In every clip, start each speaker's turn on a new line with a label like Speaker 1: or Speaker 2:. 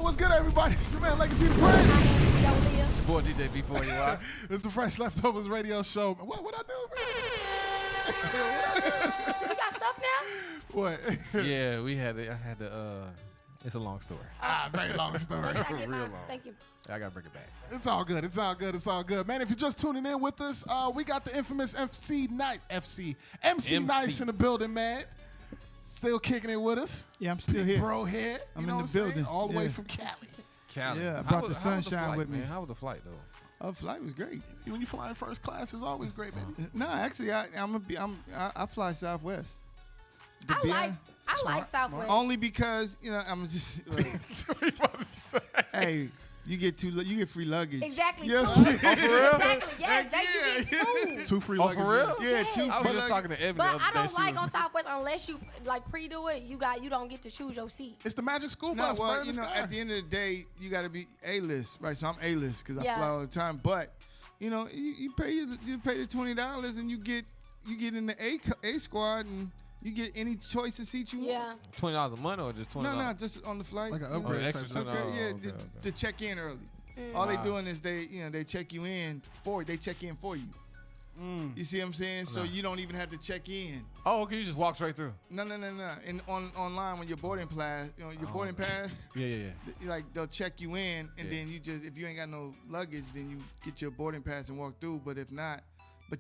Speaker 1: what's good, everybody? It's your man, Legacy the Prince.
Speaker 2: It's
Speaker 3: your boy, DJ B4EY.
Speaker 1: It's the Fresh Leftovers Radio Show. What I do, man?
Speaker 2: You got stuff now?
Speaker 1: What?
Speaker 3: Yeah, I had to, it's a long story.
Speaker 1: Very long story.
Speaker 3: Real long.
Speaker 2: Thank you.
Speaker 3: I got to bring it back.
Speaker 1: It's all good. It's all good. It's all good. Man, if you're just tuning in with us, we got the infamous Emcee N.I.C.E in the building, man. Still kicking it with us.
Speaker 4: Yeah, I'm still here.
Speaker 1: Bro here.
Speaker 4: I'm in the building.
Speaker 1: All the way from Cali.
Speaker 3: Cali.
Speaker 4: Yeah, I brought the sunshine
Speaker 3: flight,
Speaker 4: with me.
Speaker 3: Man? How was the flight, though?
Speaker 4: Oh, flight was great.
Speaker 1: When you fly in first class, it's always great, baby.
Speaker 4: No, actually, I fly Southwest.
Speaker 2: I like Southwest.
Speaker 4: Only because I'm just. Hey, you get free luggage.
Speaker 2: Exactly.
Speaker 4: Yes.
Speaker 2: Two.
Speaker 3: Oh, for real?
Speaker 2: Exactly. Yes, you get two.
Speaker 1: Two free
Speaker 3: Oh,
Speaker 1: luggage.
Speaker 3: for real?
Speaker 4: Yeah,
Speaker 2: Yes.
Speaker 4: two
Speaker 3: I was
Speaker 4: free
Speaker 3: just
Speaker 4: luggage.
Speaker 3: talking to Ebony
Speaker 2: But
Speaker 3: the other
Speaker 2: I
Speaker 3: day.
Speaker 2: don't
Speaker 3: She
Speaker 2: like
Speaker 3: was-
Speaker 2: on Southwest unless you pre-do it. You don't get to choose your seat.
Speaker 1: It's the magic school
Speaker 4: No,
Speaker 1: bus,
Speaker 4: well,
Speaker 1: bro.
Speaker 4: you know, at the end of the day, you got to be A-list, right? So I'm A-list because I fly all the time. But you know, you pay the $20 and you get in the A squad and you get any choice of seat you want.
Speaker 3: $20 a month or just $20?
Speaker 4: No, just on the flight.
Speaker 1: Like an
Speaker 4: you know.
Speaker 1: upgrade
Speaker 3: extra
Speaker 1: type.
Speaker 3: $20.
Speaker 4: Okay. To check in early. All they doing is they check you in they check in for you. You see what I'm saying? So you don't even have to check in.
Speaker 3: Oh, okay, you just walk straight through.
Speaker 4: No. And online when your boarding pass, boarding pass.
Speaker 3: Yeah.
Speaker 4: Like they'll check you in, and then you just if you ain't got no luggage, then you get your boarding pass and walk through. But if not,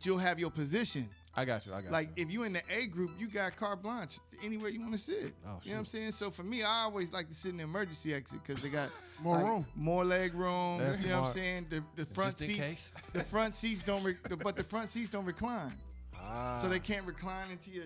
Speaker 4: you'll have your position.
Speaker 3: I got you.
Speaker 4: Like if you in the A group, you got carte blanche anywhere you want to sit.
Speaker 3: Oh,
Speaker 4: you know what I'm saying? So for me, I always like to sit in the emergency exit because they got
Speaker 1: More room.
Speaker 4: more leg room.
Speaker 3: That's
Speaker 4: you know what I'm
Speaker 3: smart.
Speaker 4: saying? The front
Speaker 3: Just in
Speaker 4: seats,
Speaker 3: case.
Speaker 4: the front seats don't, but the front seats don't recline. So they can't recline into your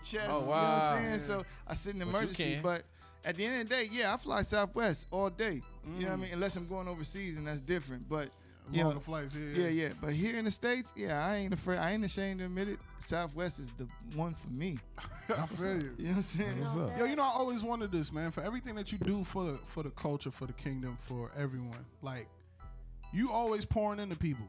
Speaker 4: chest.
Speaker 3: Oh,
Speaker 4: You know what
Speaker 3: wow.
Speaker 4: I'm saying? So I sit in the
Speaker 3: But you
Speaker 4: emergency,
Speaker 3: can.
Speaker 4: but at the end of the day, I fly Southwest all day. You know what I mean? Unless I'm going overseas, and that's different. But
Speaker 1: Longer flights,
Speaker 4: yeah. But here in the States, I ain't afraid. I ain't ashamed to admit it. Southwest is the one for me.
Speaker 1: I feel you.
Speaker 4: You know what I'm saying?
Speaker 3: What's up?
Speaker 1: Yo, I always wanted this, man. For everything that you do for the culture, for the kingdom, for everyone, like you always pouring into people.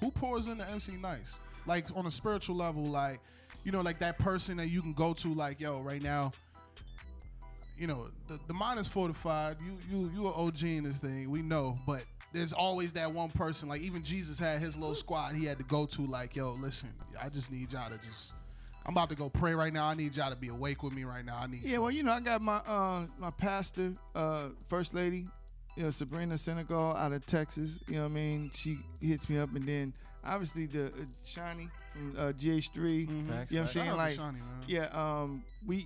Speaker 1: Who pours into MC Nice? Like on a spiritual level, like like that person that you can go to, like right now. The mind is fortified. You an OG in this thing. We know, but there's always that one person. Like even Jesus had his little squad he had to go to. Like, yo, listen, I just need y'all to I'm about to go pray right now. I need y'all to be awake with me right now.
Speaker 4: Yeah, well, I got my pastor, first lady, Sabrina Senegal out of Texas. You know what I mean? She hits me up, and then obviously the Shani from GH3. You know what I'm saying? Like,
Speaker 1: Shani, man.
Speaker 4: we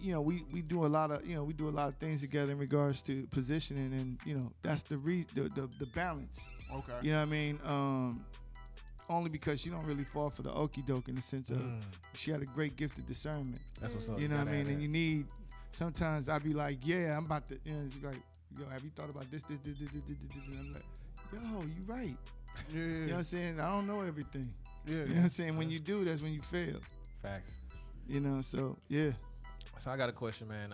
Speaker 4: do a lot of things together in regards to positioning, and that's the balance.
Speaker 1: Okay.
Speaker 4: You know what I mean? Only because she don't really fall for the okie doke in the sense of she had a great gift of discernment.
Speaker 3: That's what's up.
Speaker 4: You know what I mean? And you need, sometimes I'd be like, yeah, I'm about to, she's like, yo, have you thought about this? And I'm like, yo, you right.
Speaker 1: Yeah.
Speaker 4: You know what I'm saying? I don't know everything.
Speaker 1: Yeah.
Speaker 4: You know what I'm saying? When you do, that's when you fail.
Speaker 3: Facts.
Speaker 4: So, yeah.
Speaker 3: So I got a question, man.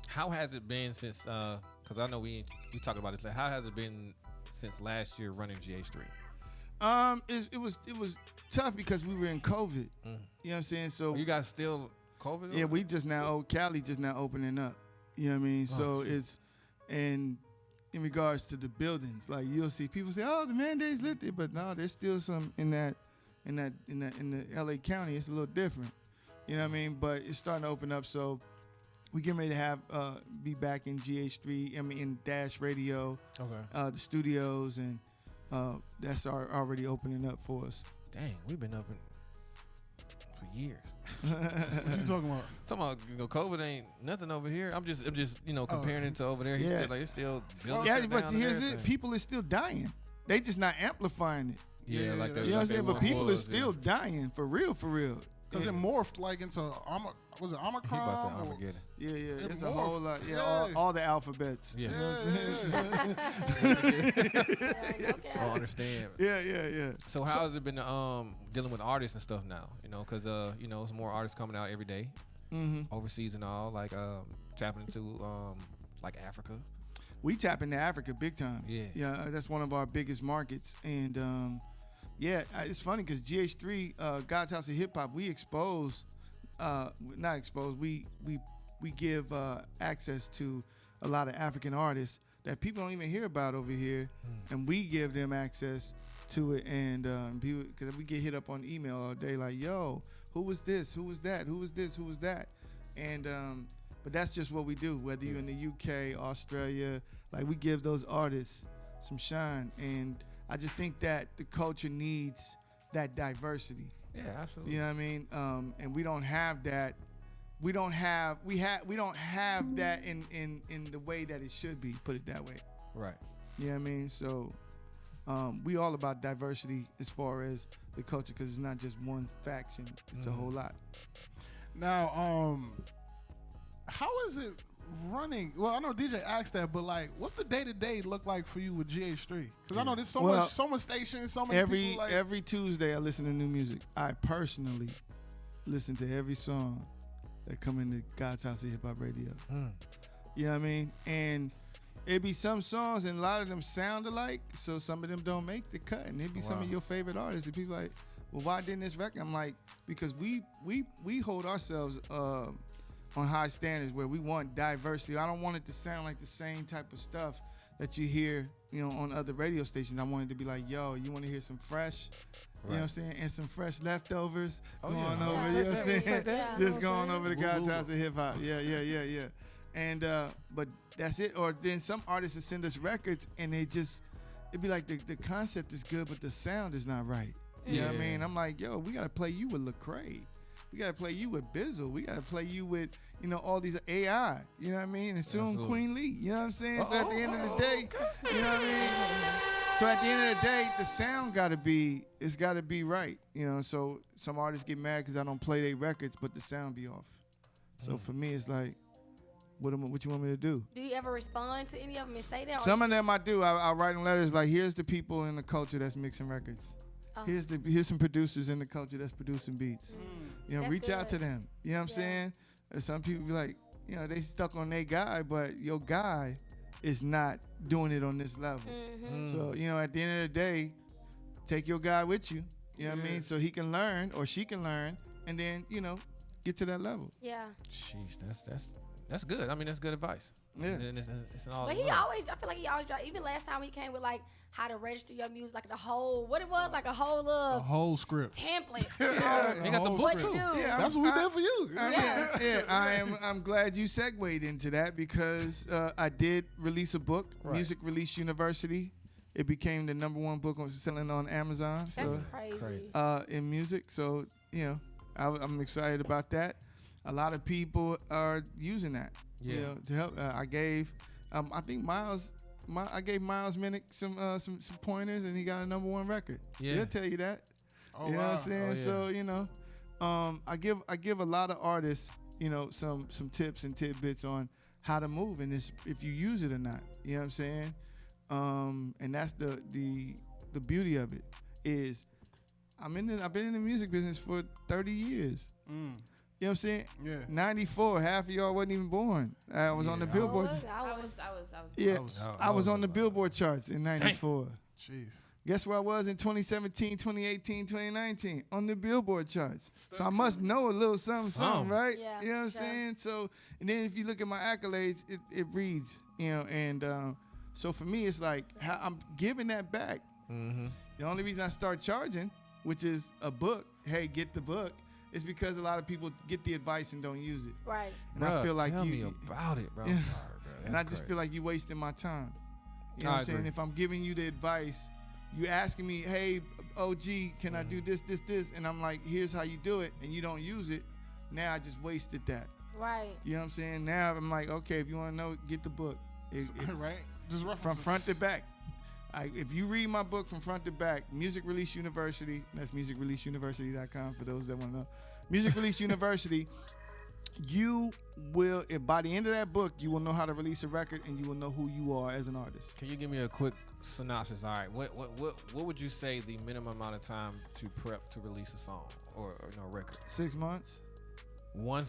Speaker 3: How has it been since, because I know we talked about this, like, how has it been since last year running GH3?
Speaker 4: It was tough because we were in COVID. You know what I'm saying? So
Speaker 3: you guys still COVID?
Speaker 4: Yeah, we just now, Cali just now opening up. You know what I mean? So it's, and in regards to the buildings, like you'll see people say, oh, the mandate's lifted, but no, there's still some in the LA County. It's a little different. You know what I mean? But it's starting to open up. So we getting ready to have, be back in GH3, in Dash Radio, the studios, and that's already opening up for us.
Speaker 3: Dang, we've been open for years.
Speaker 1: What you talking about?
Speaker 3: Talking about COVID ain't nothing over here. I'm just comparing it to over there. He's still it's still building.
Speaker 4: Yeah,
Speaker 3: shit
Speaker 4: but
Speaker 3: down
Speaker 4: here's
Speaker 3: and
Speaker 4: it:
Speaker 3: everything.
Speaker 4: people is still dying. They just not amplifying it.
Speaker 3: Yeah, like that.
Speaker 4: You know what I'm saying? But people
Speaker 3: is
Speaker 4: is still dying for real.
Speaker 1: Because it morphed like into was it Omicron?
Speaker 3: He about to say Armageddon.
Speaker 4: Yeah,
Speaker 1: It
Speaker 4: it's a
Speaker 1: morphed.
Speaker 4: whole lot. Yeah,
Speaker 1: Yeah.
Speaker 4: all the alphabets.
Speaker 3: Yeah.
Speaker 4: You know what I'm saying?
Speaker 3: I don't understand.
Speaker 4: Yeah.
Speaker 3: So how has it been dealing with artists and stuff now? Because there's more artists coming out every day, overseas and all, like tapping into like Africa.
Speaker 4: We tap into Africa big time.
Speaker 3: Yeah.
Speaker 4: That's one of our biggest markets, and it's funny because GH3, God's House of Hip Hop, we expose, not expose, we give access to a lot of African artists that people don't even hear about over here, and we give them access to it. And people, because we get hit up on email all day, like, yo, who was this? Who was that? Who was this? Who was that? And but that's just what we do. Whether you're in the UK, Australia, like we give those artists some shine. And I just think that the culture needs that diversity.
Speaker 3: Yeah, absolutely.
Speaker 4: You know what I mean? And we don't have that. We don't have that in the way that it should be. Put it that way.
Speaker 3: Right.
Speaker 4: You know what I mean? So we all about diversity as far as the culture, because it's not just one faction. It's a whole lot.
Speaker 1: Now, how is it running? Well, I know DJ asked that, but like, what's the day-to-day look like for you with GH3? Because I know there's so much stations, so many people. Like,
Speaker 4: every Tuesday I listen to new music. I personally listen to every song that come into God's House of Hip Hop Radio. You know what I mean? And it be some songs, and a lot of them sound alike, so some of them don't make the cut. And it be some of your favorite artists, and people like, well, why didn't this record? I'm like, because we hold ourselves on high standards where we want diversity. I don't want it to sound like the same type of stuff that you hear, on other radio stations. I want it to be like, yo, you want to hear some fresh, you know what I'm saying, and some fresh leftovers going over, you know what I'm saying? Just going over to God's House of Hip Hop. Yeah. And but that's it. Or then some artists will send us records, and it'd be like the concept is good, but the sound is not right. You know what I mean? I'm like, yo, we gotta play you with Lecrae. We gotta play you with Bizzle. We gotta play you with, all these AI. You know what I mean? And soon Queen Lee. You know what I'm saying? So at the end of the day, you know what I mean? So at the end of the day, the sound gotta be right. So some artists get mad because I don't play their records, but the sound be off. So for me, it's like, what you want me to do?
Speaker 2: Do you ever respond to any of them and say that?
Speaker 4: Some of them I do. I write them letters like, here's the people in the culture that's mixing records. Here's some producers in the culture that's producing beats. Reach out to them. You know what I'm saying? And some people be like, they stuck on their guy, but your guy is not doing it on this level. So, at the end of the day, take your guy with you. You know what I mean? So he can learn or she can learn, and then, get to that level.
Speaker 2: Yeah.
Speaker 3: Sheesh, that's good. I mean, that's good advice.
Speaker 4: Yeah.
Speaker 3: It's an all.
Speaker 2: But I feel like he always dropped. Even last time he came with like how to register your music, like the whole like a whole
Speaker 1: script
Speaker 2: template.
Speaker 3: He got the book too.
Speaker 4: Yeah,
Speaker 1: that's what we did for you.
Speaker 4: I'm glad you segued into that, because I did release a book, Music Release University. It became the #1 book selling on Amazon.
Speaker 2: That's crazy.
Speaker 4: In music, so I'm excited about that. A lot of people are using that, to help. I gave, I think I gave Miles Minnick some pointers, and he got a #1 record.
Speaker 3: Yeah,
Speaker 4: he'll tell you that.
Speaker 1: Oh,
Speaker 4: you know
Speaker 1: wow.
Speaker 4: what I'm saying? So I give a lot of artists, some tips and tidbits on how to move in this, if you use it or not. You know what I'm saying? And that's the beauty of it is, I've been in the music business for 30 years. You know what I'm saying?
Speaker 1: Yeah.
Speaker 4: 94, half of y'all wasn't even born. I was on the Billboard. I was on the Billboard charts in 94.
Speaker 1: Jeez.
Speaker 4: Guess where I was in 2017, 2018, 2019? On the Billboard charts. So I must know a little something, right?
Speaker 2: Yeah,
Speaker 4: you know what I'm saying? So, and then if you look at my accolades, it reads, and so for me, it's like, how I'm giving that back. The only reason I start charging, which is a book, hey, get the book, it's because a lot of people get the advice and don't use it.
Speaker 2: Right.
Speaker 4: And I feel like
Speaker 3: tell me about it, bro.
Speaker 4: Yeah. And I just feel like you're wasting my time. You know what I'm saying? If I'm giving you the advice, you asking me, hey, OG, can I do this, and I'm like, here's how you do it, and you don't use it. Now I just wasted that.
Speaker 2: Right.
Speaker 4: You know what I'm saying? Now I'm like, okay, if you want to know, get the book.
Speaker 1: Right. Just
Speaker 4: from front to back. If you read my book from front to back, Music Release University, that's musicreleaseuniversity.com for those that want to know. Music Release University, you will, by the end of that book, you will know how to release a record, and you will know who you are as an artist.
Speaker 3: Can you give me a quick synopsis? All right, what would you say the minimum amount of time to prep to release a song or record?
Speaker 4: 6 months.
Speaker 3: One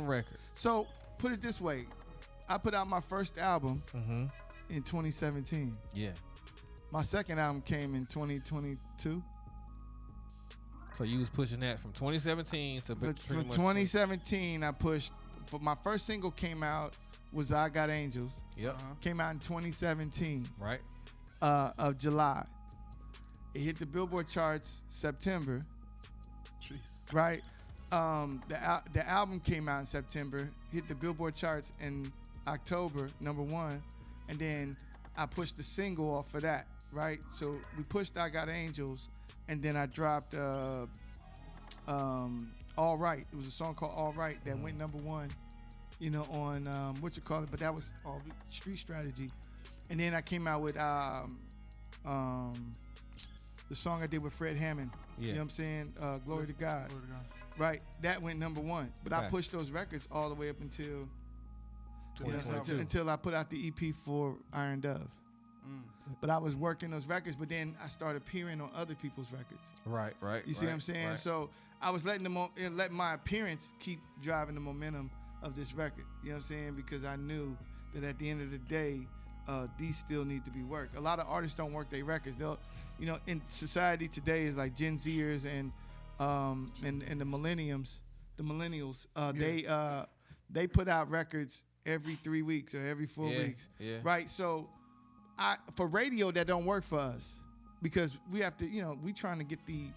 Speaker 3: record.
Speaker 4: So put it this way, I put out my first album in 2017.
Speaker 3: Yeah.
Speaker 4: My second album came in 2022.
Speaker 3: So you was pushing that from 2017 to
Speaker 4: from 2017. I pushed. For my first single came out was I Got Angels.
Speaker 3: Yep.
Speaker 4: Came out in 2017.
Speaker 3: Right.
Speaker 4: Of July. It hit the Billboard charts September.
Speaker 1: Jeez.
Speaker 4: Right. The album came out in September, hit the Billboard charts in October, #1, and then I pushed the single off for that. Right. So we pushed I Got Angels, and then I dropped All Right. It was a song called All Right that went #1. You know, on but that was all Street Strategy. And then I came out with the song I did with Fred Hammond.
Speaker 3: Yeah.
Speaker 4: You know what I'm saying? Glory to God.
Speaker 1: Glory to God.
Speaker 4: Right. That went #1. But I
Speaker 3: Okay.
Speaker 4: pushed those records all the way up until
Speaker 3: 2022.
Speaker 4: I put out the EP for Iron Dove. But I was working those records, but then I started appearing on other people's records.
Speaker 3: Right.
Speaker 4: You see what I'm saying?
Speaker 3: Right.
Speaker 4: So I was letting my appearance keep driving the momentum of this record. You know what I'm saying? Because I knew that at the end of the day, these still need to be worked. A lot of artists don't work their records. They'll, you know, in society today is like Gen Zers and the millennials. They put out records every 3 weeks or every 4 weeks.
Speaker 3: Yeah.
Speaker 4: Right. So for radio, that don't work for us because we have to, you know, we trying to get the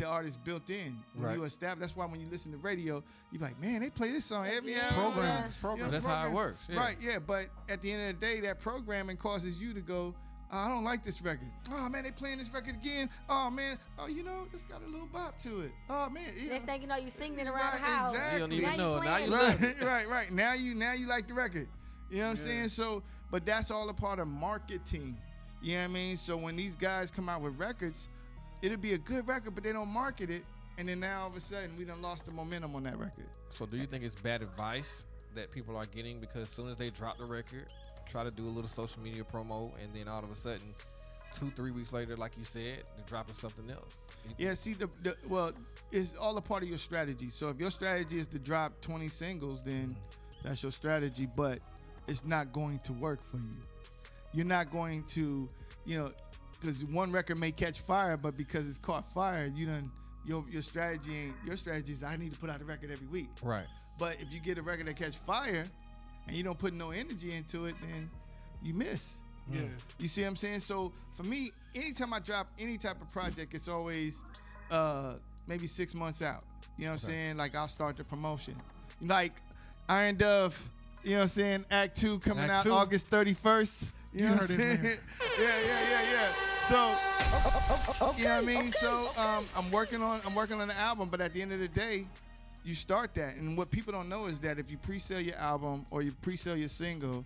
Speaker 4: artist built in. When
Speaker 3: Right.
Speaker 4: you establish. That's why when you listen to radio, you're like, man, they play this song every
Speaker 2: Yeah.
Speaker 4: hour.
Speaker 1: Program. It's
Speaker 4: You
Speaker 1: program.
Speaker 4: know,
Speaker 3: That's how it works. Yeah.
Speaker 4: Right, yeah, but at the end of the day, that programming causes you to go, I don't like this record. Oh, man, they playing this record again. Oh, man, you know, it's got a little bop to it. Oh, man.
Speaker 2: Next thing you know, you singing it around
Speaker 4: Right,
Speaker 2: the house.
Speaker 4: exactly.
Speaker 3: You don't even
Speaker 2: Now you
Speaker 3: know. Now
Speaker 2: playing
Speaker 3: you
Speaker 2: it.
Speaker 3: love it.
Speaker 4: right. Now you like the record. You know what I'm saying? So, but that's all a part of marketing. You know what I mean? So when these guys come out with records, it'll be a good record, but they don't market it. And then now all of a sudden, we done lost the momentum on that record.
Speaker 3: So do you think it's bad advice that people are getting because as soon as they drop the record, try to do a little social media promo, and then all of a sudden, 2-3 weeks later, like you said, they're dropping something else?
Speaker 4: Yeah, see, well, it's all a part of your strategy. So if your strategy is to drop 20 singles, then that's your strategy, but it's not going to work for you. You're not going to, you know, because one record may catch fire, but because it's caught fire, you done, your strategy is I need to put out a record every week.
Speaker 3: Right.
Speaker 4: But if you get a record that catch fire and you don't put no energy into it, then you miss.
Speaker 1: Yeah.
Speaker 4: You see what I'm saying? So for me, anytime I drop any type of project, it's always maybe 6 months out. You know what I'm saying? Like I'll start the promotion. Like Iron Dove, you know what I'm saying? Act 2 coming
Speaker 3: Act
Speaker 4: out
Speaker 3: 2.
Speaker 4: August 31st. You know
Speaker 1: You
Speaker 4: what I'm
Speaker 1: heard it,
Speaker 4: saying?
Speaker 1: man.
Speaker 4: Yeah. So you know what I mean? So I'm working on the album, but at the end of the day, you start that. And what people don't know is that if you pre-sell your album or you pre-sell your single,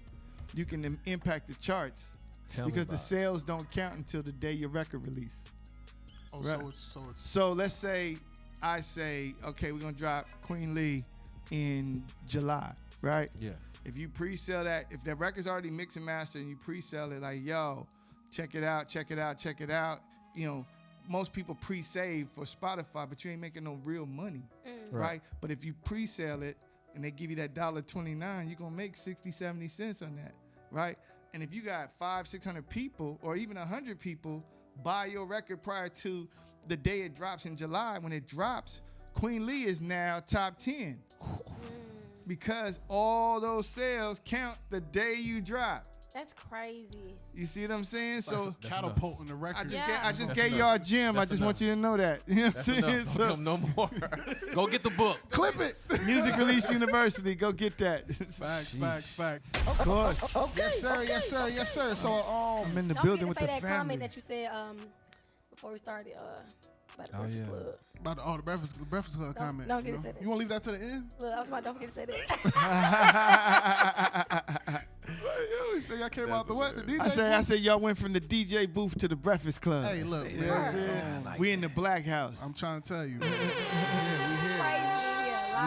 Speaker 4: you can impact the charts.
Speaker 3: Tell me
Speaker 4: Because the
Speaker 3: about it.
Speaker 4: sales don't count until the day your record release.
Speaker 1: Oh,
Speaker 4: Right.
Speaker 1: so it's
Speaker 4: So let's say I say, okay, we're gonna drop Queen Lee in July, right?
Speaker 3: Yeah.
Speaker 4: If you pre-sell that, if that record's already mixed and mastered and you pre-sell it like, yo, check it out. You know, most people pre-save for Spotify, but you ain't making no real money, right? But if you pre-sell it and they give you that $1.29, you're gonna make 60, 70 cents on that, right? And if you got 500-600 people or even 100 people buy your record prior to the day it drops in July, when it drops, Queen Lee is now top 10 because all those sales count the day you drop.
Speaker 2: That's crazy.
Speaker 4: You see what I'm saying? So
Speaker 1: catapulting the record.
Speaker 4: I just
Speaker 3: That's
Speaker 4: gave
Speaker 3: enough.
Speaker 4: y'all a gem. I
Speaker 3: That's
Speaker 4: just want
Speaker 3: enough.
Speaker 4: you to know that. You know what I'm
Speaker 3: That's
Speaker 4: saying?
Speaker 3: enough. Don't
Speaker 4: So
Speaker 3: give 'em no more. Go get the book.
Speaker 4: clip it. Music Release University. Go get that.
Speaker 1: Facts.
Speaker 4: Of course.
Speaker 1: Yes, sir. So
Speaker 4: I'm in the
Speaker 2: Don't
Speaker 4: building
Speaker 2: forget
Speaker 4: with
Speaker 2: to say
Speaker 4: the
Speaker 2: that comment
Speaker 4: family.
Speaker 2: that you said before we started about the
Speaker 3: Oh,
Speaker 2: Breakfast
Speaker 3: yeah.
Speaker 2: Club.
Speaker 1: about the Breakfast Club comment.
Speaker 2: don't get
Speaker 1: you
Speaker 2: to say that.
Speaker 1: You want to leave that to the end?
Speaker 2: Look, I was about, don't forget to say that.
Speaker 1: You say y'all came out the what? The DJ?
Speaker 4: I said y'all went from the DJ booth to the Breakfast Club.
Speaker 1: Hey, look,
Speaker 4: You know what I'm
Speaker 1: man.
Speaker 4: saying?
Speaker 3: I like
Speaker 4: We in the Black House.
Speaker 1: I'm trying to tell you.
Speaker 2: Crazy.
Speaker 1: We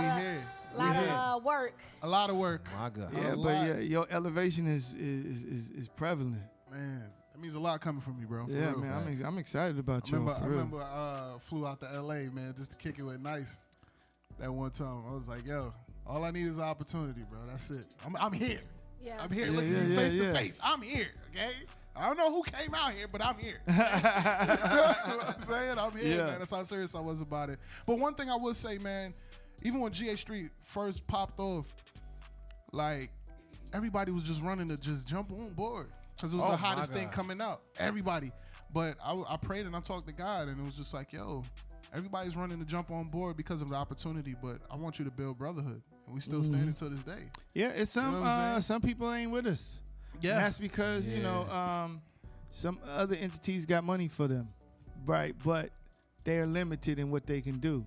Speaker 2: Yeah,
Speaker 1: here.
Speaker 2: a lot of work.
Speaker 1: A lot of work.
Speaker 3: My God.
Speaker 4: Yeah,
Speaker 1: a
Speaker 4: but
Speaker 1: lot.
Speaker 4: yeah, your elevation is prevalent.
Speaker 1: Man, that means a lot coming from me, bro. For
Speaker 4: Yeah,
Speaker 1: real.
Speaker 4: man, I'm excited about
Speaker 1: I
Speaker 4: you.
Speaker 1: remember flew out to LA, man, just to kick it with N.I.C.E. that one time. I was like, yo, all I need is an opportunity, bro. That's it. I'm here.
Speaker 2: Yeah.
Speaker 1: I'm here
Speaker 4: Yeah,
Speaker 1: looking
Speaker 4: yeah,
Speaker 1: you
Speaker 4: yeah,
Speaker 1: face
Speaker 4: yeah.
Speaker 1: to face. I'm here, okay? I don't know who came out here, but I'm here. You know what I'm saying? I'm here,
Speaker 4: Yeah.
Speaker 1: man. That's how serious I was about it. But one thing I would say, man, even when GH3 first popped off, like everybody was just running to just jump on board because it was
Speaker 3: Oh
Speaker 1: the
Speaker 3: my
Speaker 1: hottest thing
Speaker 3: God.
Speaker 1: coming out. Everybody. But I prayed and I talked to God, and it was just like, yo, everybody's running to jump on board because of the opportunity, but I want you to build brotherhood. And we still standing to this day.
Speaker 4: Yeah, it's
Speaker 1: You know what I'm saying?
Speaker 4: some people ain't with us.
Speaker 1: Yeah.
Speaker 4: And that's because, you know, some other entities got money for them, right? But they're limited in what they can do.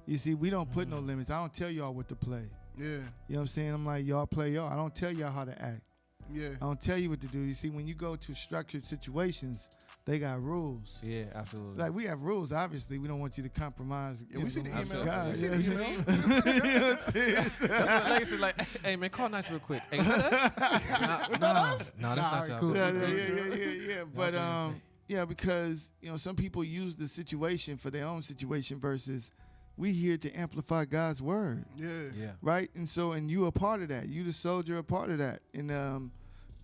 Speaker 4: You see, we don't put no limits. I don't tell y'all what to play.
Speaker 1: Yeah.
Speaker 4: You know what I'm saying? I'm like, y'all play y'all. I don't tell y'all how to act.
Speaker 1: Yeah.
Speaker 4: I don't tell you what to do. You see, when you go to structured situations, they got rules.
Speaker 3: Yeah, absolutely.
Speaker 4: Like, we have rules, obviously. We don't want you to compromise.
Speaker 1: Yeah, we see the
Speaker 3: Absolutely.
Speaker 1: email.
Speaker 4: God,
Speaker 1: We see
Speaker 4: you
Speaker 1: the
Speaker 4: know
Speaker 1: email.
Speaker 4: what I'm saying? You know what I'm saying?
Speaker 3: That's what Legacy like. Hey man, call Nice real quick. Hey, is that us? No, that's not y'all.
Speaker 1: cool.
Speaker 4: Yeah. But yeah, because some people use the situation for their own situation versus we here to amplify God's word,
Speaker 1: Yeah.
Speaker 4: right? And so, and you a part of that. You the soldier, a part of that.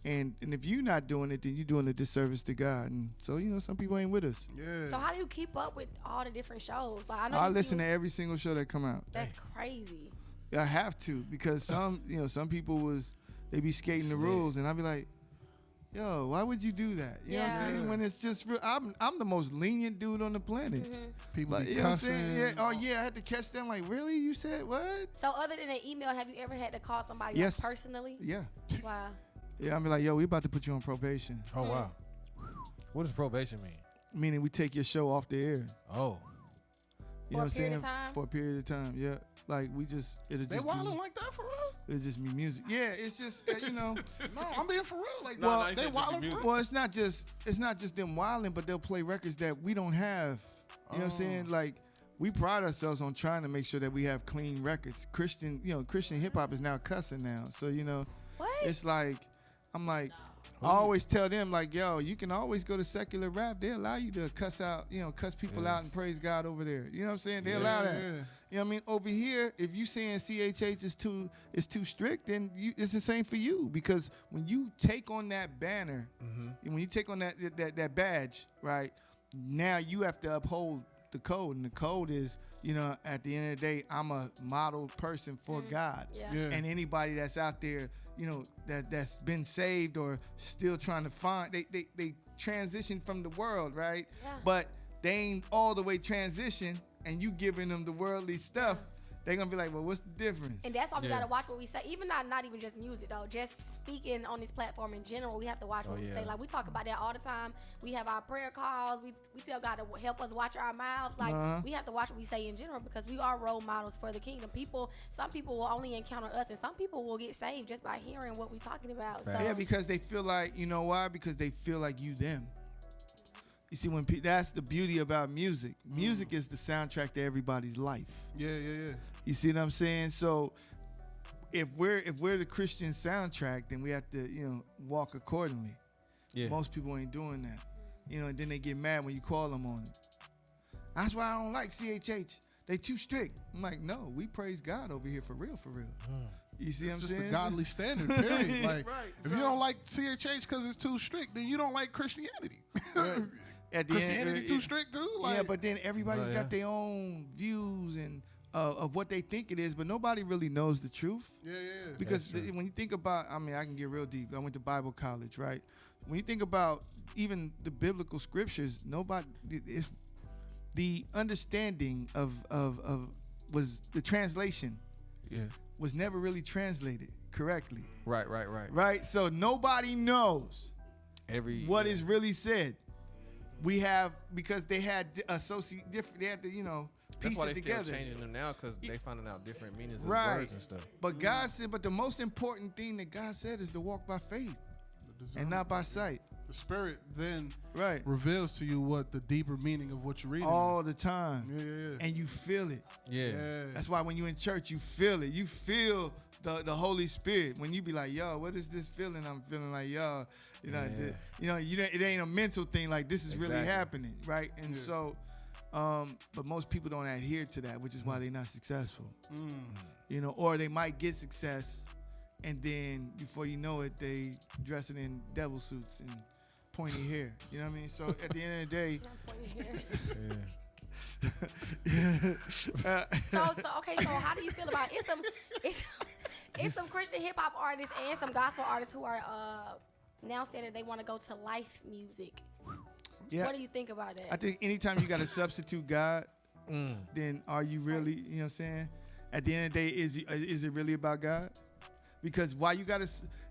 Speaker 4: And if you're not doing it, then you're doing a disservice to God. And so, some people ain't with us.
Speaker 1: Yeah.
Speaker 2: So how do you keep up with all the different shows? Like I know
Speaker 4: I
Speaker 2: you
Speaker 4: listen
Speaker 2: see-
Speaker 4: to every single show that come out.
Speaker 2: That's crazy.
Speaker 4: I have to because some people they be skating the rules, and I be like, yo, why would you do that? You know what I'm
Speaker 2: Yeah.
Speaker 4: saying? When it's just real, I'm the most lenient dude on the planet.
Speaker 1: People
Speaker 4: Like,
Speaker 1: be
Speaker 4: you know what I'm
Speaker 1: cussing.
Speaker 4: saying? Yeah. Oh yeah, I had to catch them. Like, really? You said what?
Speaker 2: So other than an email, have you ever had to call somebody
Speaker 4: Yes.
Speaker 2: else personally?
Speaker 4: Yeah.
Speaker 2: Wow.
Speaker 4: Yeah. I be like, yo, we about to put you on probation.
Speaker 3: Oh wow. What does probation mean?
Speaker 4: Meaning we take your show off the air.
Speaker 3: Oh.
Speaker 4: You know
Speaker 2: For a
Speaker 4: what I'm
Speaker 2: period
Speaker 4: saying?
Speaker 2: of time?
Speaker 4: For a period of time. Yeah. Like it'll
Speaker 1: They
Speaker 4: just
Speaker 1: wilding
Speaker 4: be,
Speaker 1: like that for real?
Speaker 4: it'll just be music. Yeah. It's just
Speaker 1: No, I'm being for real. Like,
Speaker 3: No,
Speaker 1: well,
Speaker 3: no, he
Speaker 1: they
Speaker 3: said just
Speaker 1: wilding
Speaker 3: be
Speaker 1: for
Speaker 3: music.
Speaker 1: real.
Speaker 4: Well, it's not just them wilding, but they'll play records that we don't have. You know what I'm saying? Like we pride ourselves on trying to make sure that we have clean records. Christian hip hop is now cussing now. So
Speaker 2: What?
Speaker 4: it's like I'm like I always tell them like, yo, you can always go to secular rap. They allow you to cuss out, cuss people out and praise God over there. You know what I'm saying? They allow that.
Speaker 1: Yeah.
Speaker 4: You know what I mean? Over here, if you saying CHH is too strict, then it's the same for you. Because when you take on that banner, and when you take on that badge, right, now you have to uphold the code. And the code is, at the end of the day, I'm a model person for God.
Speaker 2: Yeah.
Speaker 1: Yeah.
Speaker 4: And anybody that's out there, that's been saved or still trying to find, they transition from the world, right?
Speaker 2: Yeah.
Speaker 4: But they ain't all the way transitioned, and you giving them the worldly stuff, they're gonna be like, well, what's the difference?
Speaker 2: And that's why we
Speaker 3: Yeah.
Speaker 2: gotta watch what we say. Even not even just music though. Just speaking on this platform in general, we have to watch what we
Speaker 3: yeah.
Speaker 2: say. Like we talk about that all the time. We have our prayer calls. We tell God to help us watch our mouths. Like we have to watch what we say in general because we are role models for the kingdom. Some people will only encounter us, and some people will get saved just by hearing what we're talking about. So
Speaker 4: Yeah, because they feel like, why? Because they feel like you them. You see, that's the beauty about music. Music is the soundtrack to everybody's life.
Speaker 1: Yeah.
Speaker 4: You see what I'm saying? So if we're the Christian soundtrack, then we have to, walk accordingly.
Speaker 3: Yeah.
Speaker 4: Most people ain't doing that. And then they get mad when you call them on it. That's why I don't like CHH. They too strict. I'm like, no, we praise God over here for real. You see what I'm
Speaker 1: It's just
Speaker 4: saying?
Speaker 1: the godly standard, period. Like,
Speaker 4: Right,
Speaker 1: if you don't like CHH because it's too strict, then you don't like Christianity.
Speaker 4: At the
Speaker 1: Christianity
Speaker 4: end,
Speaker 1: too strict too? Like,
Speaker 4: yeah, but then everybody's
Speaker 3: Right,
Speaker 4: got their own views and of what they think it is, but nobody really knows the truth.
Speaker 1: yeah.
Speaker 4: Because
Speaker 3: That's true.
Speaker 4: when you think about, I can get real deep. I went to Bible college, right? When you think about even the biblical scriptures, it's the understanding of was the translation
Speaker 3: Yeah.
Speaker 4: was never really translated correctly,
Speaker 3: Right.
Speaker 4: right? So nobody knows what is really said. We have, because they had they had to
Speaker 3: That's
Speaker 4: piece
Speaker 3: why
Speaker 4: it
Speaker 3: they
Speaker 4: together.
Speaker 3: still changing them now because they finding out different meanings of
Speaker 4: Right.
Speaker 3: words and stuff.
Speaker 4: But God said, but the most important thing that God said is to walk by faith and not by sight.
Speaker 1: The Spirit then
Speaker 4: Right.
Speaker 1: reveals to you what the deeper meaning of what you're reading.
Speaker 4: All the time.
Speaker 1: Yeah.
Speaker 4: And you feel it.
Speaker 3: Yeah.
Speaker 4: That's why when you're in church, you feel it. You feel the Holy Spirit. When you be like, yo, what is this feeling? I'm feeling like, yo, it ain't a mental thing. Like, this is really
Speaker 3: Exactly.
Speaker 4: happening, right? And so, but most people don't adhere to that, which is why they're not successful. Or they might get success, and then before you know it, they dressing in devil suits and pointy hair. You know what I mean? So at the end of the day,
Speaker 3: Yeah.
Speaker 2: So okay. So how do you feel about it's It's some Christian hip hop artists and some gospel artists who are now saying that they want to go to life music.
Speaker 4: Yeah.
Speaker 2: What do you think about that?
Speaker 4: I think anytime you got to substitute God, then are you really, you know what I'm saying? At the end of the day, is it really about God? Because why you got to,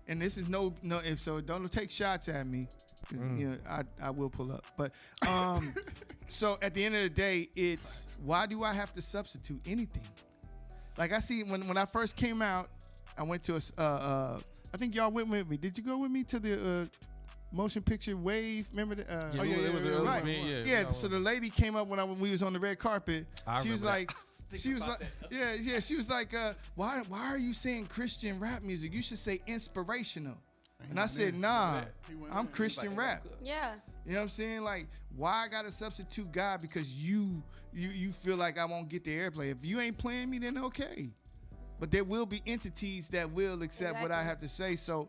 Speaker 4: and this is no, if so, don't take shots at me. You know, I will pull up. But so at the end of the day, it's why do I have to substitute anything? Like I see when I first came out, I went to I think y'all went with me. Did you go with me to the motion picture Wave? Remember that?
Speaker 3: Yeah.
Speaker 4: So the lady came up when we was on the red carpet. She was like, she was like, why are you saying Christian rap music? You should say inspirational. And I said, nah, I'm Christian rap.
Speaker 2: Yeah.
Speaker 4: You know what I'm saying? Like, why I gotta substitute God because you feel like I won't get the airplay. If you ain't playing me, then okay. But there will be entities that will accept what I have to say. So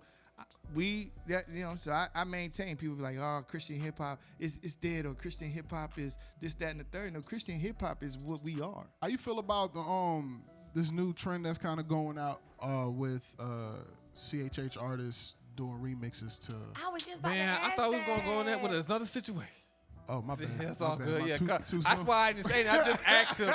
Speaker 4: I maintain. People be like, oh, Christian hip hop is dead, or Christian hip hop is this, that, and the third. No, Christian hip hop is what we are.
Speaker 1: How you feel about the this new trend that's kind of going out with CHH artists doing remixes to?
Speaker 2: I was just about
Speaker 3: Man,
Speaker 2: to ask
Speaker 3: I thought we was gonna go in
Speaker 2: that.
Speaker 3: there with another situation.
Speaker 1: Oh, my bad.
Speaker 3: That's
Speaker 1: my
Speaker 3: all
Speaker 1: bad.
Speaker 3: good.
Speaker 1: My
Speaker 3: Yeah,
Speaker 1: too
Speaker 3: that's
Speaker 1: soon?
Speaker 3: why I didn't say anything. I just asked him.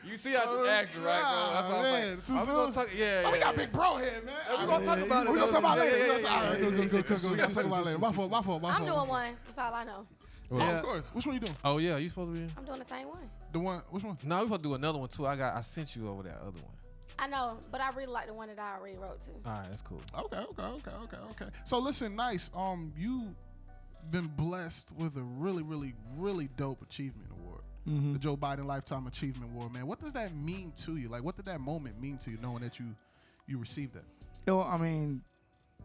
Speaker 3: You see, I just asked him, right, bro? That's why I was like,
Speaker 1: too
Speaker 3: I'm
Speaker 1: soon?
Speaker 3: gonna talk. Yeah,
Speaker 1: We got big bro here, man.
Speaker 3: We're gonna talk about it.
Speaker 1: We're gonna talk about it later.
Speaker 3: Yeah,
Speaker 1: All right,
Speaker 3: yeah,
Speaker 1: go. We gotta talk about it later. My fault.
Speaker 2: I'm doing one. That's all I know.
Speaker 1: Oh, of course. Which one you doing?
Speaker 3: Oh yeah, you supposed to be in?
Speaker 2: I'm doing the same one.
Speaker 1: The one. Which one?
Speaker 3: No, we supposed to do another one too. I sent you over that other one.
Speaker 2: I know, but I really like the one that I already wrote to.
Speaker 3: All right, that's cool.
Speaker 1: Okay. So listen, N.I.C.E. You been blessed with a really, really, really dope achievement award. The Joe Biden Lifetime Achievement Award, man. What does that mean to you? Like, what did that moment mean to you, knowing that you received that?
Speaker 4: I mean,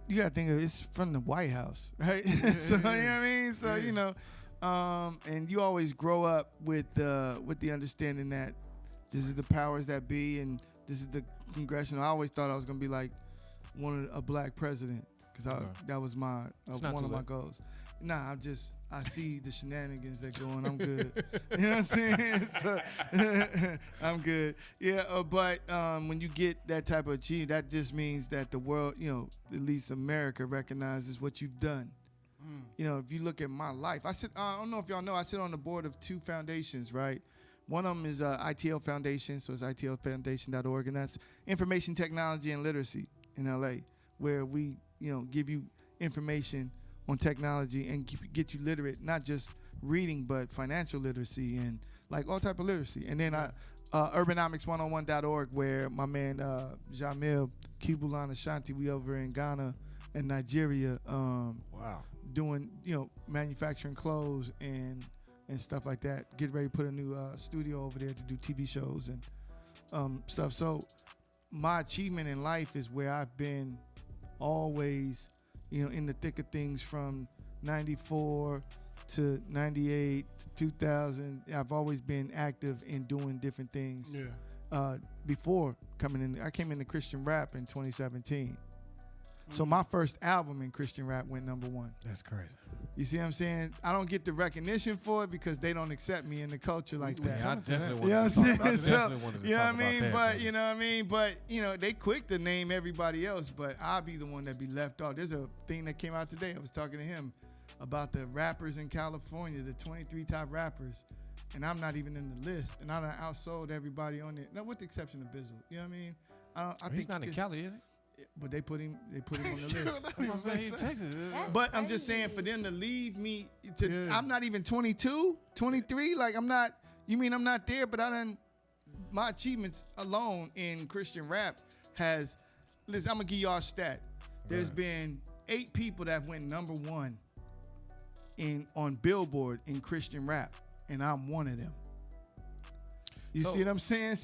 Speaker 4: you gotta think of it's from the White House, right? So you know what I mean. So you know, and you always grow up with the understanding that this is the powers that be, and this is the congressional. I always thought I was gonna be like a black president because that was one of my goals. Nah, I see the shenanigans that go on. I'm good. You know what I'm saying? So, I'm good. Yeah, but when you get that type of achievement, that just means that the world, you know, at least America recognizes what you've done. You know, if you look at my life, I don't know if y'all know, I sit on the board of 2 foundations, right? One of them is ITL Foundation, so it's itlfoundation.org, and that's Information Technology and Literacy in LA, where we, you know, give you information on technology and get you literate, not just reading, but financial literacy and like all type of literacy. And then urbanomics101.org, where my man Jamil Kibulan Ashanti, we over in Ghana and Nigeria, doing, you know, manufacturing clothes and stuff like that. Get ready to put a new studio over there to do TV shows and stuff. So my achievement in life is where I've been always, you know, in the thick of things from 94 to 98 to 2000. I've always been active in doing different things. Before coming in, I came into Christian rap in 2017. So my first album in Christian rap went #1.
Speaker 3: That's crazy.
Speaker 4: You see what I'm saying? I don't get the recognition for it because they don't accept me in the culture like that.
Speaker 3: Yeah, I definitely
Speaker 4: You know what I'm saying?
Speaker 3: wanted to
Speaker 4: So,
Speaker 3: talk
Speaker 4: you know what I mean?
Speaker 3: about
Speaker 4: But
Speaker 3: that.
Speaker 4: you know what I mean? But you know, they quick to name everybody else, but I'll be the one that be left off. There's a thing that came out today. I was talking to him about the rappers in California, the 23 top rappers, and I'm not even in the list. And I done outsold everybody on it. Now, with the exception of Bizzle. You know what I mean? I think
Speaker 3: He's not in Cali, is he?
Speaker 4: but they put him on the list.
Speaker 1: That don't even make sense.
Speaker 2: That's
Speaker 4: But I'm just
Speaker 2: crazy.
Speaker 4: saying, for them to leave me I'm not even 22, 23. Like, I'm not, you mean I'm not there, but my achievements alone in Christian rap has, listen, I'm gonna give y'all a stat. There's been 8 people that went #1 on Billboard in Christian rap, and I'm one of them. You see what I'm saying?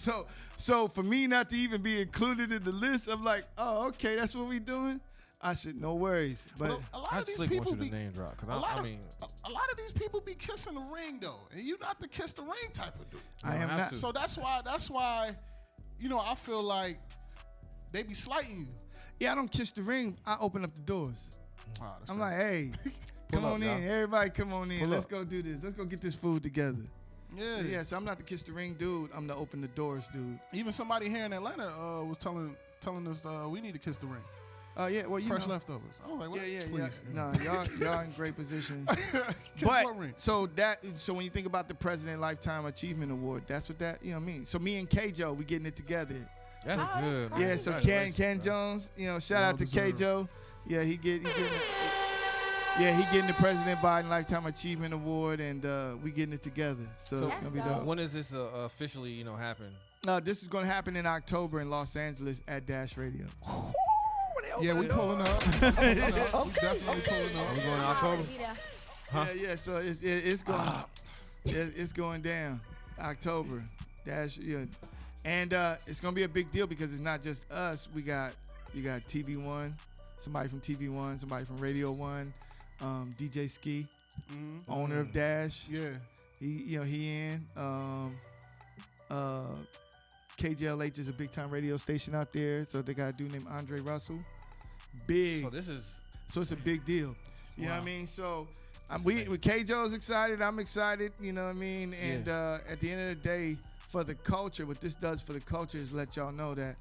Speaker 4: So for me not to even be included in the list, I'm like, oh, okay, that's what we doing. I said, no worries. But
Speaker 1: a lot
Speaker 3: I
Speaker 1: of these
Speaker 3: slick
Speaker 1: people
Speaker 3: want you
Speaker 1: be
Speaker 3: to name drop because
Speaker 1: a lot
Speaker 3: I mean,
Speaker 1: of these people be kissing the ring though, and you not the kiss the ring type of dude.
Speaker 4: I am not.
Speaker 1: So that's why, you know, I feel like they be slighting you.
Speaker 4: Yeah, I don't kiss the ring. I open up the doors.
Speaker 1: Oh, that's
Speaker 4: I'm
Speaker 1: right.
Speaker 4: like, hey, come
Speaker 3: up,
Speaker 4: on
Speaker 3: y'all.
Speaker 4: in. Everybody come on in.
Speaker 3: Pull
Speaker 4: Let's
Speaker 3: up.
Speaker 4: go do this. Let's go get this food together.
Speaker 1: Yeah.
Speaker 4: So I'm not the kiss the ring dude. I'm the open the doors dude.
Speaker 1: Even somebody here in Atlanta was telling telling us we need to kiss the ring.
Speaker 4: Yeah, well,
Speaker 1: Fresh leftovers. I was like, what? Please.
Speaker 4: No, y'all in great position.
Speaker 1: Kiss
Speaker 4: But
Speaker 1: what ring?
Speaker 4: so when you think about the President Lifetime Achievement Award, that's what that mean. So me and K-Joe, we getting it together.
Speaker 3: That's good, man.
Speaker 4: Yeah, so Ken Jones, shout out to K-Joe. Yeah, he getting the President Biden Lifetime Achievement Award, and we getting it together. So it's gonna be dope.
Speaker 3: When does this officially, happen?
Speaker 4: This is gonna happen in October in Los Angeles at Dash Radio.
Speaker 1: Yeah, we pulling up. We definitely pulling up.
Speaker 3: Are we going in October?
Speaker 4: Huh? Yeah. So it's going, it's going down October. Dash, and it's gonna be a big deal because it's not just us. You got TV1, somebody from TV1, somebody from Radio 1, DJ Ski, owner of Dash.
Speaker 1: Yeah,
Speaker 4: he in. KJLH is a big time radio station out there, so they got a dude named Andre Russell. Big. So it's a big deal. You know what I mean? So K-Joe's excited. I'm excited. You know what I mean? And at the end of the day, for the culture, what this does for the culture is let y'all know that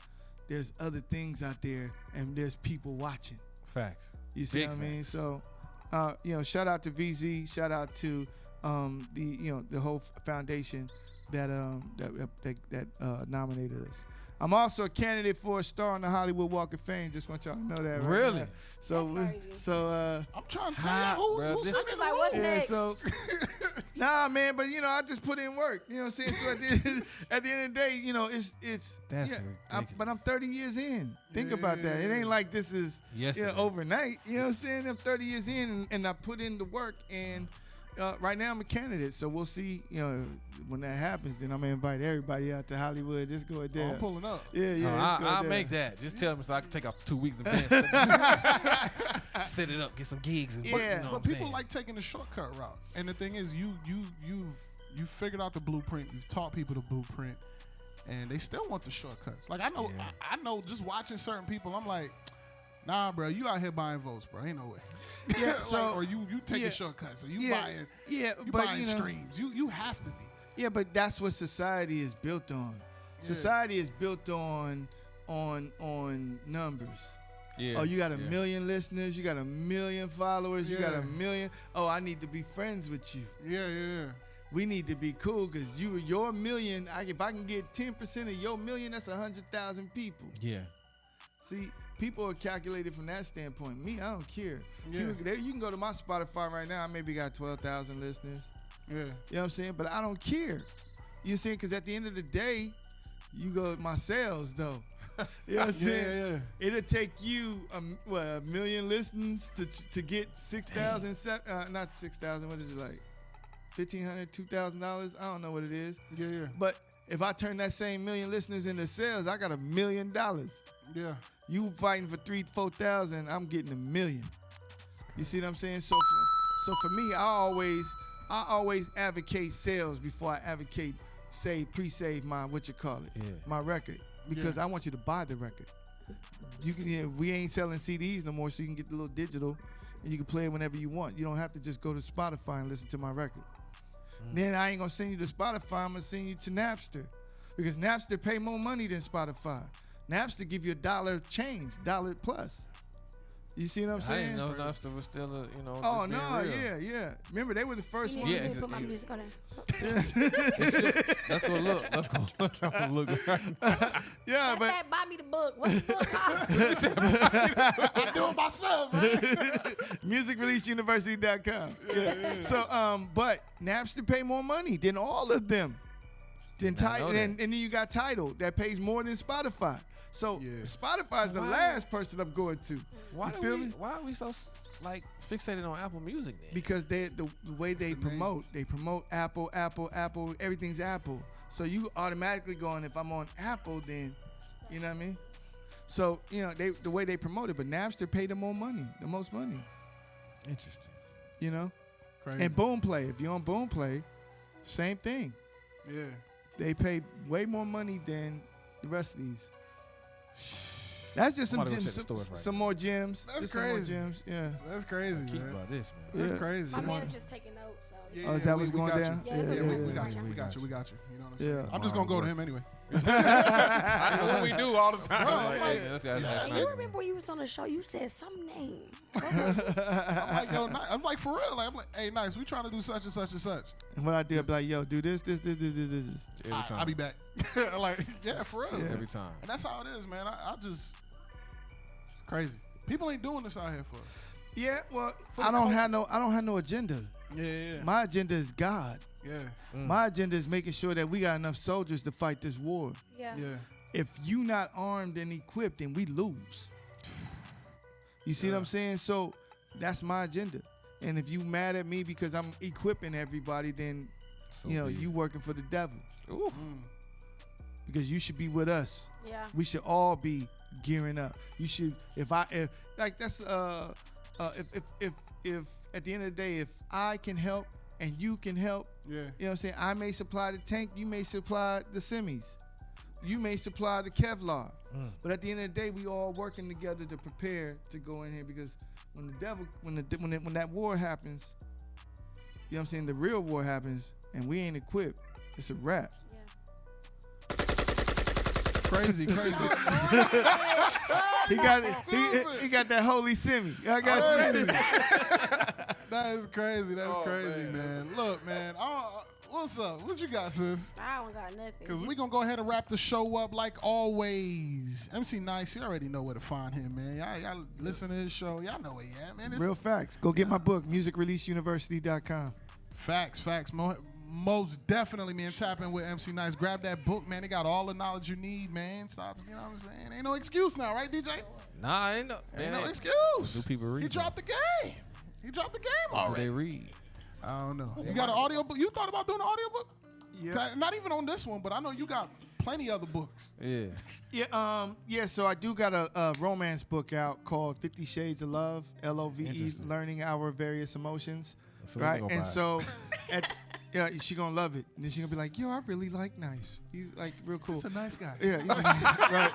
Speaker 4: there's other things out there and there's people watching.
Speaker 3: Facts.
Speaker 4: You see what I mean? So, shout out to VZ. Shout out to the whole foundation that nominated us. I'm also a candidate for a star on the Hollywood Walk of Fame. Just want y'all to know that.
Speaker 3: Really?
Speaker 4: Right now. I'm
Speaker 1: trying to tell you who's
Speaker 2: I'm just like, what's next?
Speaker 4: So, nah, man, but I just put in work. You know what I'm saying? So at the end of the day, it's.
Speaker 3: That's
Speaker 4: but I'm 30 years in. Think about that. It ain't like this is overnight. You know what I'm saying? I'm 30 years in, and I put in the work, and right now I'm a candidate. So we'll see. When that happens, then I'm gonna invite everybody out to Hollywood. Just go there.
Speaker 1: I'm pulling up.
Speaker 4: Yeah.
Speaker 3: I'll make that. Just tell me so I can take off 2 weeks in bed. Set it up, get some gigs.
Speaker 1: But people like taking the shortcut route. And the thing is, you've figured out the blueprint. You've taught people the blueprint, and they still want the shortcuts. Like I know, just watching certain people, I'm like, nah, bro, you out here buying votes, bro. Ain't no way.
Speaker 4: Yeah. So
Speaker 1: or you taking shortcuts. So you buying. Yeah, you buying streams. You have to be.
Speaker 4: Yeah, but that's what society is built on. Yeah. Society is built on numbers. Yeah. Oh, you got a million listeners. You got a million followers. You got a million. Oh, I need to be friends with you.
Speaker 1: Yeah.
Speaker 4: We need to be cool because your million. If I can get 10% of your million, that's 100,000 people.
Speaker 3: Yeah.
Speaker 4: See, people are calculated from that standpoint. Me, I don't care.
Speaker 1: Yeah.
Speaker 4: You can go to my Spotify right now. I maybe got 12,000 listeners.
Speaker 1: Yeah.
Speaker 4: You know what I'm saying? But I don't care. You see, because at the end of the day, you go my sales though. You know what I'm saying?
Speaker 1: Yeah.
Speaker 4: It'll take you a million listens to get 6,000, not 6,000. What is it like? $1,500, $2,000? I don't know what it is.
Speaker 1: Yeah.
Speaker 4: But if I turn that same million listeners into sales, I got $1 million.
Speaker 1: Yeah.
Speaker 4: You fighting for 3,000-4,000, I'm getting $1 million. You see what I'm saying? So for me, I always advocate sales before I advocate pre-save my my record, because I want you to buy the record. You can we ain't selling CDs no more, so you can get the little digital and you can play it whenever you want. You don't have to just go to Spotify and listen to my record. Then I ain't gonna send you to Spotify. I'm gonna send you to Napster, because Napster pay more money than Spotify. Napster give you $1 change, $1 plus. You see what I'm saying?
Speaker 3: I didn't know Napster was still a,
Speaker 4: Oh no, yeah. Remember, they were the first one.
Speaker 2: Yeah, put my music on there.
Speaker 3: Let's go look. I'm look.
Speaker 4: Yeah, but
Speaker 2: buy me the book. What's the book called?
Speaker 1: I do it myself, right?
Speaker 4: musicreleaseuniversity.com. Yeah. So, but Napster pay more money than all of them. And then you got Tidal that pays more than Spotify. So Spotify's the last person I'm going to.
Speaker 3: Why are we so fixated on Apple Music then?
Speaker 4: Because the way they promote Apple, everything's Apple. So you automatically going, if I'm on Apple, then you know what I mean? So, the way they promote it, but Napster paid them more money, the most money.
Speaker 3: Interesting.
Speaker 1: Crazy.
Speaker 4: And Boomplay, if you're on Boomplay, same thing.
Speaker 1: Yeah.
Speaker 4: They pay way more money than the rest of these. That's just some gems, some more gems.
Speaker 1: That's crazy.
Speaker 4: Some more gems. Yeah.
Speaker 1: That's crazy,
Speaker 3: Keep
Speaker 1: man.
Speaker 3: about this, man.
Speaker 1: That's crazy.
Speaker 2: My manager's taking notes. So.
Speaker 4: Is that what's going down?
Speaker 1: We got you. You know what I'm saying? I'm just gonna go to him anyway.
Speaker 3: That's what we do all the time.
Speaker 1: Bro,
Speaker 3: Like,
Speaker 1: like,
Speaker 3: yeah, this guy's
Speaker 2: And
Speaker 3: nice.
Speaker 2: you remember when you was on the show, you said some name.
Speaker 1: I'm like, yo, I'm like, for real. Like, I'm like, hey, nice. We trying to do such and such and such.
Speaker 4: And what I do, I'll be like, yo, do this.
Speaker 3: Every time.
Speaker 1: I'll be back. Like, yeah, for real.
Speaker 3: Every time.
Speaker 1: And that's how it is, man. I just, it's crazy. People ain't doing this out here for us.
Speaker 4: Yeah, well,
Speaker 1: For
Speaker 4: I
Speaker 1: the
Speaker 4: don't
Speaker 1: culture.
Speaker 4: have no agenda.
Speaker 1: Yeah.
Speaker 4: My agenda is God.
Speaker 1: Yeah.
Speaker 4: My agenda is making sure that we got enough soldiers to fight this war.
Speaker 2: Yeah.
Speaker 1: Yeah.
Speaker 4: If you not armed and equipped, then we lose. You see what I'm saying? So that's my agenda. And if you mad at me because I'm equipping everybody, then
Speaker 3: So
Speaker 4: you know
Speaker 3: be it.
Speaker 4: you working for the devil.
Speaker 3: Ooh.
Speaker 4: Because you should be with us.
Speaker 2: Yeah.
Speaker 4: We should all be gearing up. You should. If at the end of the day, if I can help and you can help,
Speaker 1: Yeah.
Speaker 4: you know what I'm saying? I may supply the tank, you may supply the semis. You may supply the Kevlar. But at the end of the day, we all working together to prepare to go in here, because when the devil, when that war happens, you know what I'm saying, the real war happens and we ain't equipped, it's a wrap.
Speaker 1: Crazy.
Speaker 4: He got that holy semi. I got you.
Speaker 1: That is crazy. That's
Speaker 3: Oh,
Speaker 1: crazy,
Speaker 3: man.
Speaker 1: man. Look, man. What's up? What you got, sis?
Speaker 2: I don't got nothing.
Speaker 1: Because we going to go ahead and wrap the show up like always. MC Nice, you already know where to find him, man. Y'all listen to his show. Y'all know where he at, man. It's
Speaker 4: Real facts. Go get my book, musicreleaseuniversity.com.
Speaker 1: Facts. Most definitely, man. Tap in with MC Nice. Grab that book, man. They got all the knowledge you need, man. Stop, you know what I'm saying? Ain't no excuse now, right, DJ?
Speaker 3: Nah, ain't no.
Speaker 1: Ain't
Speaker 3: man,
Speaker 1: no excuse.
Speaker 3: Do people read?
Speaker 1: He dropped the game. Do
Speaker 3: Do
Speaker 1: already.
Speaker 3: they read?
Speaker 1: I don't know. You got an audio book? You thought about doing an audio book?
Speaker 4: Yeah.
Speaker 1: Not even on this one, but I know you got plenty other books.
Speaker 3: Yeah.
Speaker 4: Yeah, so I do got a romance book out called 50 Shades of Love, LOVE,
Speaker 3: Interesting.
Speaker 4: Learning Our Various Emotions.
Speaker 3: So we
Speaker 4: Right?
Speaker 3: gonna
Speaker 4: And
Speaker 3: buy it.
Speaker 4: so yeah, she gonna love it. And then she gonna be like, yo, I really like Nice. He's like real cool.
Speaker 1: He's a nice guy.
Speaker 4: Yeah, right.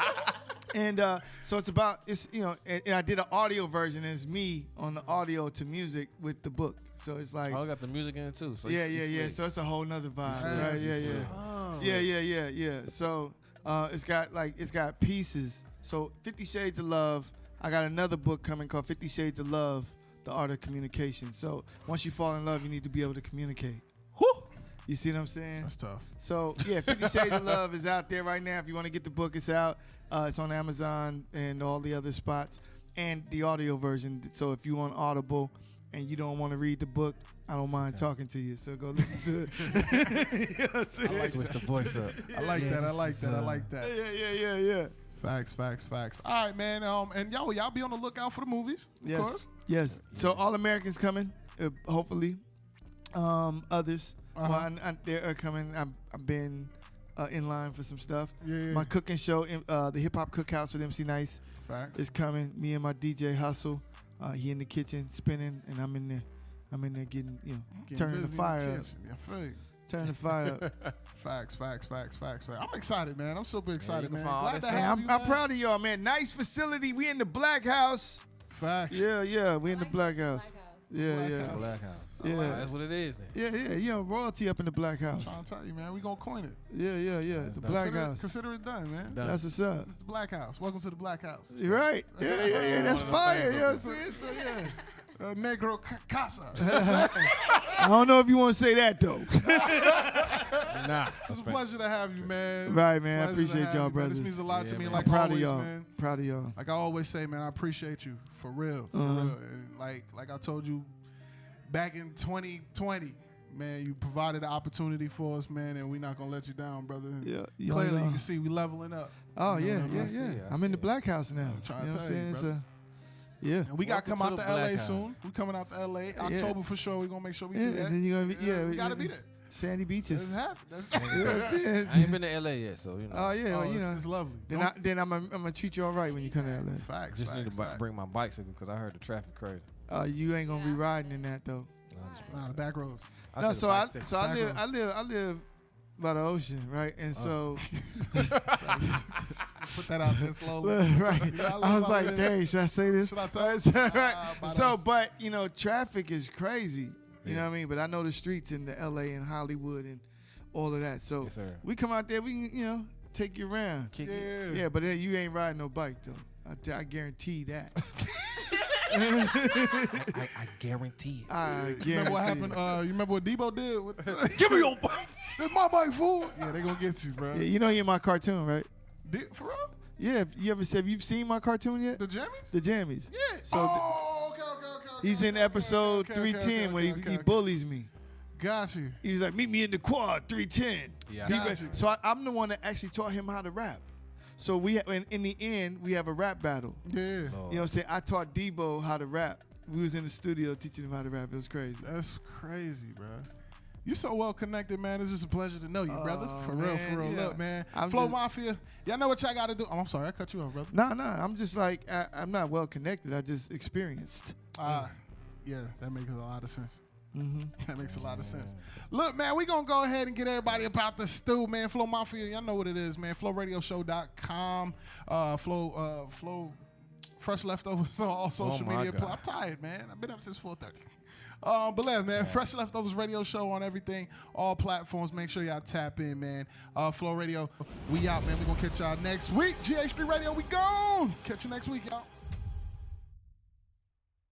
Speaker 4: And so it's about, and I did an audio version. It's me on the audio to music with the book. So it's like,
Speaker 3: Oh, I got the music in it too. So
Speaker 4: yeah.
Speaker 3: you
Speaker 4: So it's a whole nother vibe.
Speaker 1: Yes.
Speaker 4: Right?
Speaker 1: Oh.
Speaker 4: Yeah. So it's got pieces. So 50 Shades of Love. I got another book coming called 50 Shades of Love, The Art of Communication. So once you fall in love, you need to be able to communicate.
Speaker 1: Whew.
Speaker 4: You see what I'm saying?
Speaker 1: That's tough.
Speaker 4: So yeah, 50 Shades of Love is out there right now. If you want to get the book, it's out. It's on Amazon and all the other spots, and the audio version. So if you want Audible and you don't want to read the book, I don't mind talking to you. So go listen to it. You know what I'm saying?
Speaker 3: switch the voice up.
Speaker 1: I like that. I like that.
Speaker 4: Yeah.
Speaker 1: Facts. All right, man. And y'all be on the lookout for the movies, of course.
Speaker 4: Yes. So All Americans coming, hopefully. Others, they are coming. I've been in line for some stuff.
Speaker 1: Yeah.
Speaker 4: My cooking show, the Hip Hop Cookhouse with MC Nice,
Speaker 1: Facts.
Speaker 4: is coming. Me and my DJ Hustle, he in the kitchen spinning, and I'm in there getting,
Speaker 1: Getting
Speaker 4: turning the
Speaker 1: busy in
Speaker 4: fire up.
Speaker 1: kitchen. Yeah, I feel you.
Speaker 4: Turning the fire up.
Speaker 1: Facts. I'm excited, man. I'm super excited,
Speaker 3: you
Speaker 1: man.
Speaker 3: can find all
Speaker 1: Glad
Speaker 3: this
Speaker 1: to
Speaker 4: Hey,
Speaker 1: have
Speaker 4: I'm
Speaker 1: you, man.
Speaker 4: proud of y'all, man. Nice facility. We in the Black House.
Speaker 1: Facts.
Speaker 4: Yeah, we in the Black House.
Speaker 1: Black
Speaker 4: Yeah.
Speaker 1: House.
Speaker 3: Black House.
Speaker 4: Yeah.
Speaker 3: That's what it is then.
Speaker 4: Yeah, royalty up in the Black House.
Speaker 1: Trying to tell you, man. We gonna coin it.
Speaker 4: Yeah. The Black House.
Speaker 1: Consider it done, man.
Speaker 3: Done.
Speaker 4: That's what's up.
Speaker 1: It's the Black House. Welcome to the Black House.
Speaker 4: You're right. Yeah. That's fire. You know what I'm saying? So yeah.
Speaker 1: Negro Casa.
Speaker 4: I don't know if you want to say that though.
Speaker 3: Nah.
Speaker 1: It's a pleasure to have you, man.
Speaker 4: Right, man. I
Speaker 1: Pleasure to
Speaker 4: appreciate
Speaker 1: have
Speaker 4: y'all,
Speaker 1: you, man.
Speaker 4: brothers.
Speaker 1: This means a lot to
Speaker 3: Yeah,
Speaker 1: me.
Speaker 3: man.
Speaker 1: Like
Speaker 4: I'm proud
Speaker 1: always,
Speaker 4: of y'all.
Speaker 1: man.
Speaker 4: Proud of y'all.
Speaker 1: Like I always say, man, I appreciate you for real. For real. And like I told you back in 2020, man, you provided the opportunity for us, man, and we're not gonna let you down, brother.
Speaker 4: Yeah.
Speaker 1: Clearly, you can see we leveling up.
Speaker 4: Oh
Speaker 1: You know
Speaker 4: yeah,
Speaker 1: what I mean?
Speaker 4: yeah.
Speaker 3: I
Speaker 4: I'm
Speaker 3: see
Speaker 4: in the
Speaker 3: it.
Speaker 4: Black House now.
Speaker 1: trying
Speaker 4: You
Speaker 1: to
Speaker 4: know what
Speaker 1: tell
Speaker 4: I'm
Speaker 1: you,
Speaker 4: saying?
Speaker 1: brother.
Speaker 4: Yeah.
Speaker 1: And we got to
Speaker 3: Welcome
Speaker 1: come
Speaker 3: to
Speaker 1: out
Speaker 3: the
Speaker 1: to LA
Speaker 3: Black House.
Speaker 1: soon. We coming out to LA. October for sure. We're gonna make sure we
Speaker 4: Yeah,
Speaker 1: do that.
Speaker 4: and then you're gonna be,
Speaker 1: we gotta be there.
Speaker 4: Sandy
Speaker 1: This
Speaker 4: Beaches.
Speaker 1: happened. That's
Speaker 4: You know what I'm saying?
Speaker 3: I ain't been to LA yet, so you know.
Speaker 4: Oh yeah, well, you know.
Speaker 1: it's lovely.
Speaker 4: Then I'm gonna treat you all right when you come to LA.
Speaker 1: Facts.
Speaker 3: Just
Speaker 1: facts,
Speaker 3: need to
Speaker 1: facts.
Speaker 3: bring my bicycle because I heard the traffic crazy.
Speaker 4: You ain't gonna be riding in that though.
Speaker 3: No, I'm just-
Speaker 1: Nah, the back roads.
Speaker 4: No,
Speaker 3: said
Speaker 4: so I
Speaker 3: bicycle.
Speaker 4: I
Speaker 1: Back
Speaker 4: live by the ocean, right? And so
Speaker 1: Put that out there slowly.
Speaker 4: right.
Speaker 1: Yeah,
Speaker 4: I was
Speaker 1: live
Speaker 4: like,
Speaker 1: out there.
Speaker 4: dang, should I say this?
Speaker 1: Should I tell you?
Speaker 4: right.
Speaker 1: By
Speaker 4: So,
Speaker 1: the-
Speaker 4: but traffic is crazy. You
Speaker 3: Yeah.
Speaker 4: know what I mean? But I know the streets in the LA and Hollywood and all of that. So
Speaker 3: Yes, sir.
Speaker 4: we come out there, we can, take you around. Yeah, but then you ain't riding no bike though. I guarantee that.
Speaker 3: I guarantee it.
Speaker 4: I guarantee.
Speaker 1: Remember what happened? You remember what Debo did? Give me your bike. It's my bike, fool. Yeah, they gonna get you, bro.
Speaker 4: Yeah, you know he in my cartoon, right?
Speaker 1: For real?
Speaker 4: Yeah. Have you seen my cartoon yet?
Speaker 1: The Jammies?
Speaker 4: The Jammies.
Speaker 1: Yeah.
Speaker 4: So
Speaker 1: okay.
Speaker 4: he's in episode 310 when he bullies me.
Speaker 1: Got you.
Speaker 4: He's like, meet me in the quad 310.
Speaker 3: Yeah.
Speaker 1: Got you.
Speaker 4: So I'm the one that actually taught him how to rap. So in the end, we have a rap battle.
Speaker 1: Yeah.
Speaker 4: You know what I'm saying? I taught Debo how to rap. We was in the studio teaching him how to rap. It was crazy.
Speaker 1: That's crazy, bro. You so well connected, man. It's just a pleasure to know you, brother. For real.
Speaker 4: Yeah.
Speaker 1: Look, man.
Speaker 4: I'm
Speaker 1: Flow
Speaker 4: just-
Speaker 1: Mafia. Y'all know what y'all got to do. Oh, I'm sorry. I cut you off, brother.
Speaker 4: No. I'm just like, I'm not well connected. I just experienced.
Speaker 1: Yeah, that makes a lot of sense.
Speaker 4: Mm-hmm.
Speaker 1: That makes a lot of sense. Look, man, we going to go ahead and get everybody about the stew, man. Flow Mafia, y'all know what it is, man. FlowRadioShow.com. Flow Fresh Leftovers on all social media.
Speaker 3: God.
Speaker 1: I'm tired, man. I've been up since 4:30. But let's, man, Fresh Leftovers Radio Show on everything, all platforms. Make sure y'all tap in, man. Flow Radio, we out, man. We're going to catch y'all next week. GH3 Radio, we gone. Catch you next week, y'all.